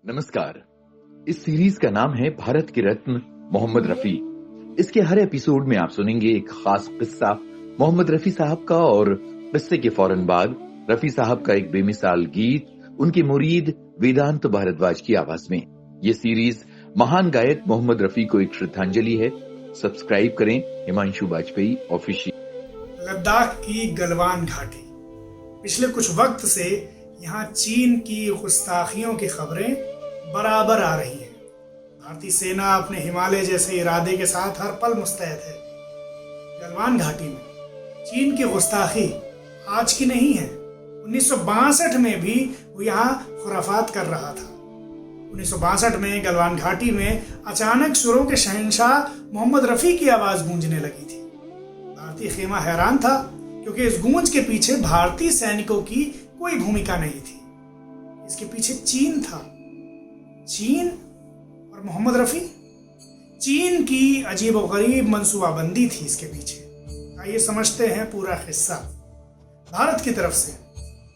नमस्कार। इस सीरीज का नाम है भारत के रत्न मोहम्मद रफी। इसके हर एपिसोड में आप सुनेंगे एक खास किस्सा मोहम्मद रफी साहब का, और किस्से के फौरन बाद रफी साहब का एक बेमिसाल गीत उनके मुरीद वेदांत भारद्वाज की आवाज में। ये सीरीज महान गायक मोहम्मद रफी को एक श्रद्धांजलि है। सब्सक्राइब करें हिमांशु वाजपेयी ऑफिशियल। लद्दाख की गलवान घाटी। पिछले कुछ वक्त से यहाँ चीन की गुस्ताखियों की खबरें बराबर आ रही हैं। भारतीय सेना अपने हिमालय जैसे इरादे के साथ हर पल मुस्तैद है। गलवान घाटी में चीन की गुस्ताखी आज की नहीं है। 1962 में भी वो यहाँ खुराफात कर रहा था। 1962 में गलवान घाटी में अचानक सुरों के शहंशाह मोहम्मद रफी की आवाज गूंजने लगी थी। भारतीय खेमा हैरान था, क्योंकि इस गूंज के पीछे भारतीय सैनिकों की कोई भूमिका नहीं थी। इसके पीछे चीन था। चीन और मोहम्मद रफी। चीन की अजीबोगरीब मंसूबाबंदी थी इसके पीछे। आइए समझते हैं पूरा किस्सा। भारत की तरफ से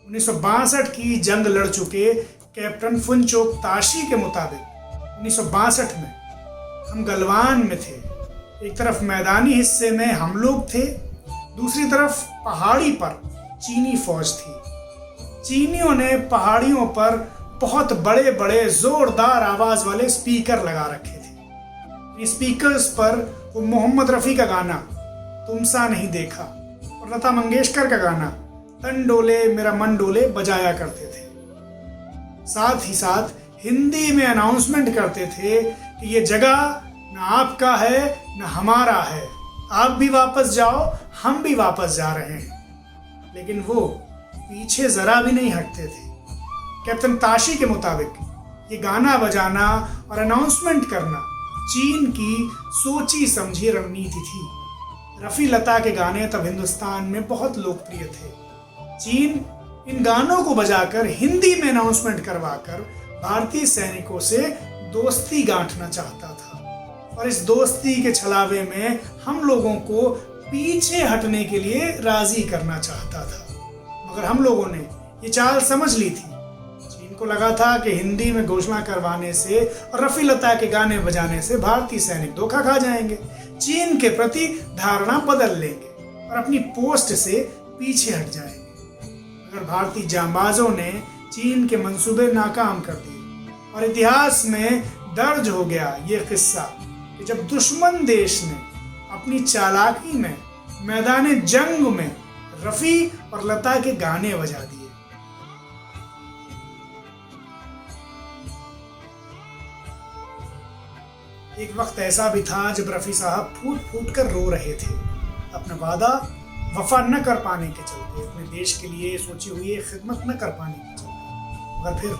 1962 की जंग लड़ चुके कैप्टन फुनचोक ताशी के मुताबिक 1962 में हम गलवान में थे। एक तरफ मैदानी हिस्से में हम लोग थे, दूसरी तरफ पहाड़ी पर चीनी फौज थी। चीनियों ने पहाड़ियों पर बहुत बड़े बड़े जोरदार आवाज वाले स्पीकर लगा रखे थे। स्पीकर्स पर वो मोहम्मद रफी का गाना तुमसा नहीं देखा और लता मंगेशकर का गाना तन डोले मेरा मन डोले बजाया करते थे। साथ ही साथ हिंदी में अनाउंसमेंट करते थे कि ये जगह न आपका है न हमारा है, आप भी वापस जाओ, हम भी वापस जा रहे हैं। लेकिन वो पीछे जरा भी नहीं हटते थे। कैप्टन ताशी के मुताबिक ये गाना बजाना और अनाउंसमेंट करना चीन की सोची समझी रणनीति थी। रफी लता के गाने तब हिंदुस्तान में बहुत लोकप्रिय थे। चीन इन गानों को बजाकर हिंदी में अनाउंसमेंट करवाकर भारतीय सैनिकों से दोस्ती गांठना चाहता था, और इस दोस्ती के छलावे में हम लोगों को पीछे हटने के लिए राजी करना चाहता था। मगर हम लोगों ने ये चाल समझ ली थी। चीन को लगा था कि हिंदी में घोषणा करवाने से और रफी लता के गाने बजाने से भारतीय सैनिक धोखा खा जाएंगे, चीन के प्रति धारणा बदल लेंगे और अपनी पोस्ट से पीछे हट जाएंगे। मगर भारतीय जांबाजों ने चीन के मंसूबे नाकाम कर दिए, और इतिहास में दर्ज हो गया ये किस्सा कि जब दुश्मन देश ने अपनी चालाकी में मैदान जंग में रफी और लता के गाने बजा दिए। एक वक्त ऐसा भी था जब रफी साहब फूट फूट कर रो रहे थे, अपना वादा वफा न कर पाने के चलते, अपने देश के लिए सोची हुई खिदमत न कर पाने के चलते। मगर फिर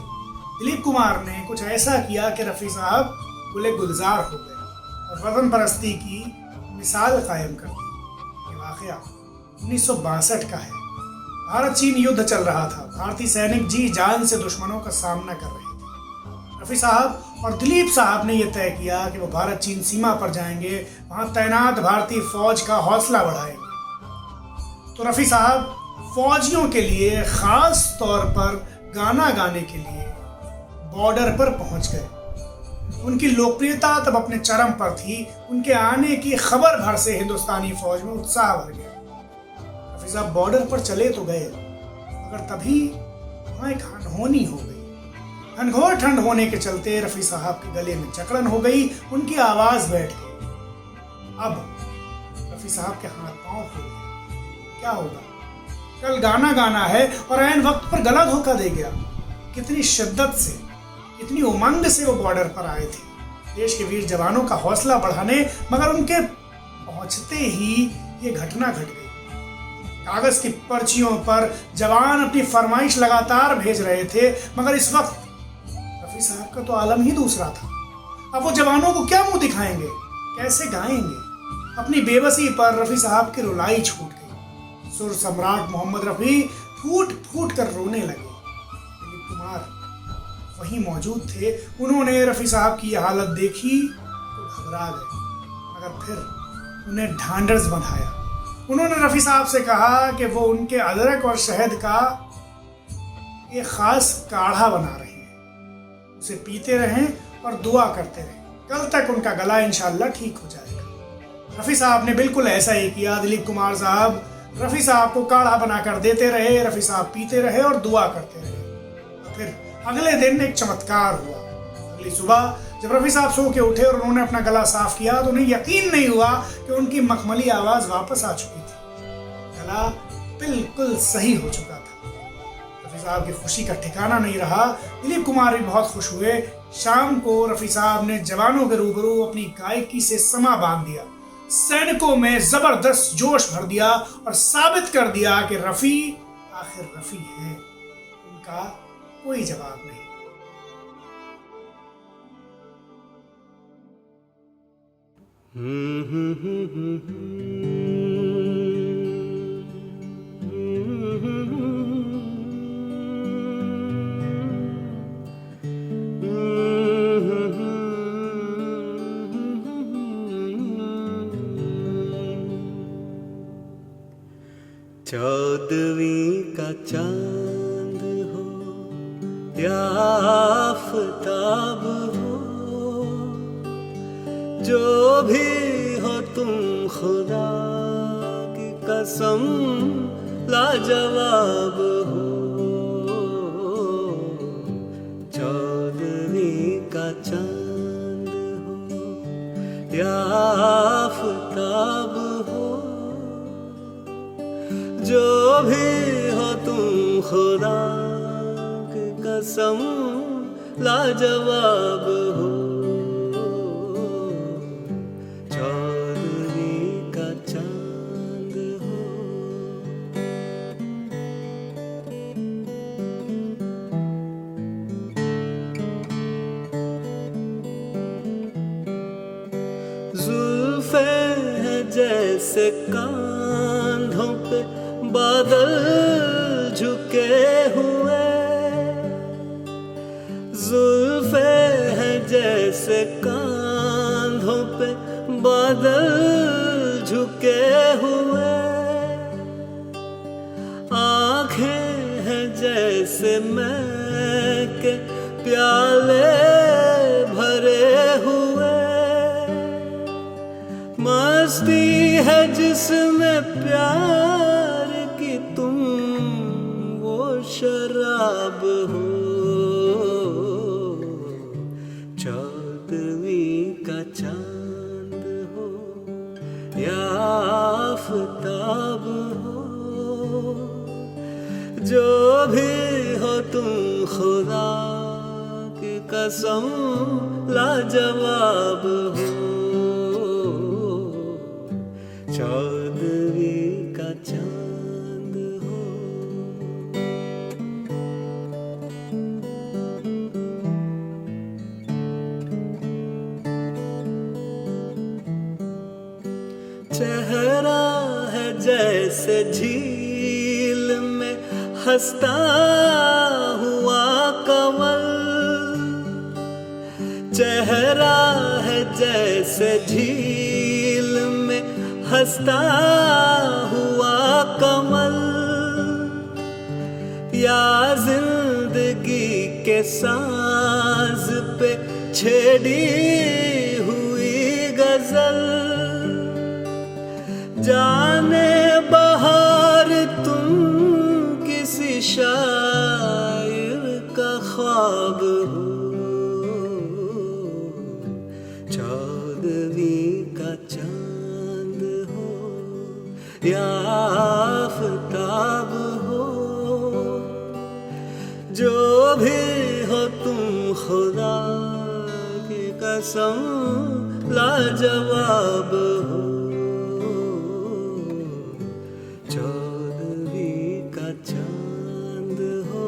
दिलीप कुमार ने कुछ ऐसा किया कि रफी साहब गुले गुलजार हो गए और वतन परस्ती की मिसाल कायम कर दी। ये वाकया 1962 का है। भारत चीन युद्ध चल रहा था। भारतीय सैनिक जी जान से दुश्मनों का सामना कर रहे थे। रफी साहब और दिलीप साहब ने यह तय किया कि वो भारत चीन सीमा पर जाएंगे, वहां तैनात भारतीय फौज का हौसला बढ़ाएंगे। तो रफी साहब फौजियों के लिए खास तौर पर गाना गाने के लिए बॉर्डर पर पहुंच गए। उनकी लोकप्रियता तब अपने चरम पर थी। उनके आने की खबर भर से हिंदुस्तानी फौज में उत्साह भर गया। रफी साहब बॉर्डर पर चले तो गए, मगर तभी वहां एक अनहोनी हो गई। घनघोर ठंड होने के चलते रफी साहब के गले में जकड़न हो गई, उनकी आवाज बैठ गई। अब रफी साहब के हाथ पांव फूल गए। क्या होगा? कल गाना गाना है और ऐन वक्त पर गला धोखा दे गया। कितनी शिद्दत से, कितनी उमंग से वो बॉर्डर पर आए थे देश के वीर जवानों का हौसला बढ़ाने, मगर उनके पहुंचते ही ये घटना घट गई। कागज की पर्चियों पर जवान अपनी फरमाइश लगातार भेज रहे थे, मगर इस वक्त रफी साहब का तो आलम ही दूसरा था। अब वो जवानों को क्या मुंह दिखाएंगे, कैसे गाएंगे? अपनी बेबसी पर रफी साहब की रुलाई छूट गई। सुर सम्राट मोहम्मद रफी फूट फूट कर रोने लगे। दिलीप कुमार वहीं मौजूद थे। उन्होंने रफी साहब की हालत देखी तो घबरा गए, मगर फिर उन्हें ढांढस बंधाया। उन्होंने रफी साहब से कहा कि वो उनके अदरक और शहद का एक खास काढ़ा बना रहे हैं। उसे पीते रहें और दुआ करते रहें। कल तक उनका गला इंशाल्लाह ठीक हो जाएगा। रफ़ी साहब ने बिल्कुल ऐसा ही किया। दिलीप कुमार साहब रफ़ी साहब को काढ़ा बनाकर देते रहे, रफ़ी साहब पीते रहे और दुआ करते रहे। और फिर अगले दिन एक चमत्कार हुआ। अगली सुबह जब रफ़ी साहब सो के उठे और उन्होंने अपना गला साफ किया तो उन्हें यकीन नहीं हुआ कि उनकी मखमली आवाज़ वापस आ चुकी थी। गला बिल्कुल सही हो चुका था। रफ़ी साहब की खुशी का ठिकाना नहीं रहा। दिलीप कुमार भी बहुत खुश हुए। शाम को रफ़ी साहब ने जवानों के रूबरू अपनी गायकी से समा बांध दिया, सैनिकों में जबरदस्त जोश भर दिया और साबित कर दिया कि रफ़ी आखिर रफ़ी है, उनका कोई जवाब नहीं। चौदहवीं का चांद हो या आफताब हो, जो भी हो तुम खुदा की कसम लाजवाब हो। चौदहवीं का चांद हो या आफताब हो, जो भी हो तुम खुदा की कसम लाजवाब हो। चौदहवीं का चांद हो। जुल्फे हैं जैसे कांधों पे बादल झुके हुए, जुल्फे हैं जैसे कांधों पे बादल झुके हुए, आँखें हैं जैसे मैं के प्याले भरे हुए, मस्ती है जिसमें प्यार की तुम वो शराब हो। चौदहवीं का चांद हो या आफताब हो, जो भी हो तुम खुदा की कसम लाजवाब हो। चौदहवीं का चांद हो। चेहरा है जैसे झील में हंसता हुआ कंवल, चेहरा है जैसे झील में हंसता हुआ कमल, या जिंदगी के साज पे छेड़ी हुई गजल, जाने बहार तुम किसी शायर का ख्वाब हो। चौदहवीं का चांद हो या आफताब हो, जो भी हो तुम खुदा की कसम लाजवाब हो। चौदहवीं का चांद हो।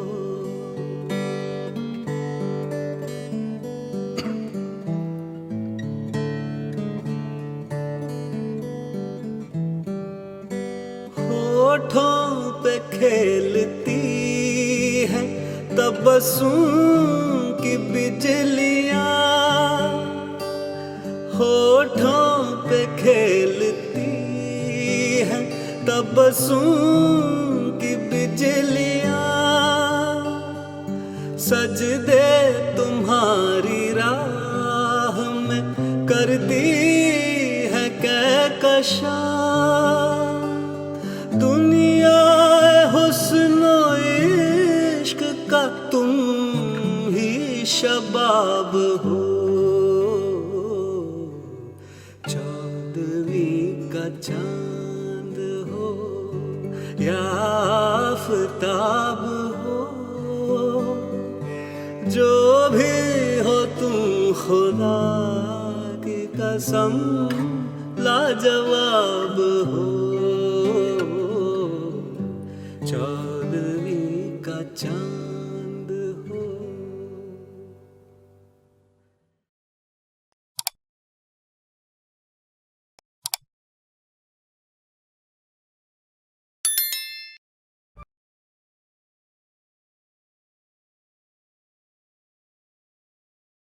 होठों पे खेलती है तबस्सुम की बिजलियां, होठों पे खेलती है तबस्सुम की बिजलियां, सजदे तुम्हारे नशा, दुनिया हुस्न इश्क का तुम ही शबाब हो। चौदहवीं का चांद हो या आफताब हो, जो भी हो तुम खुदा की कसम लाजवाब हो।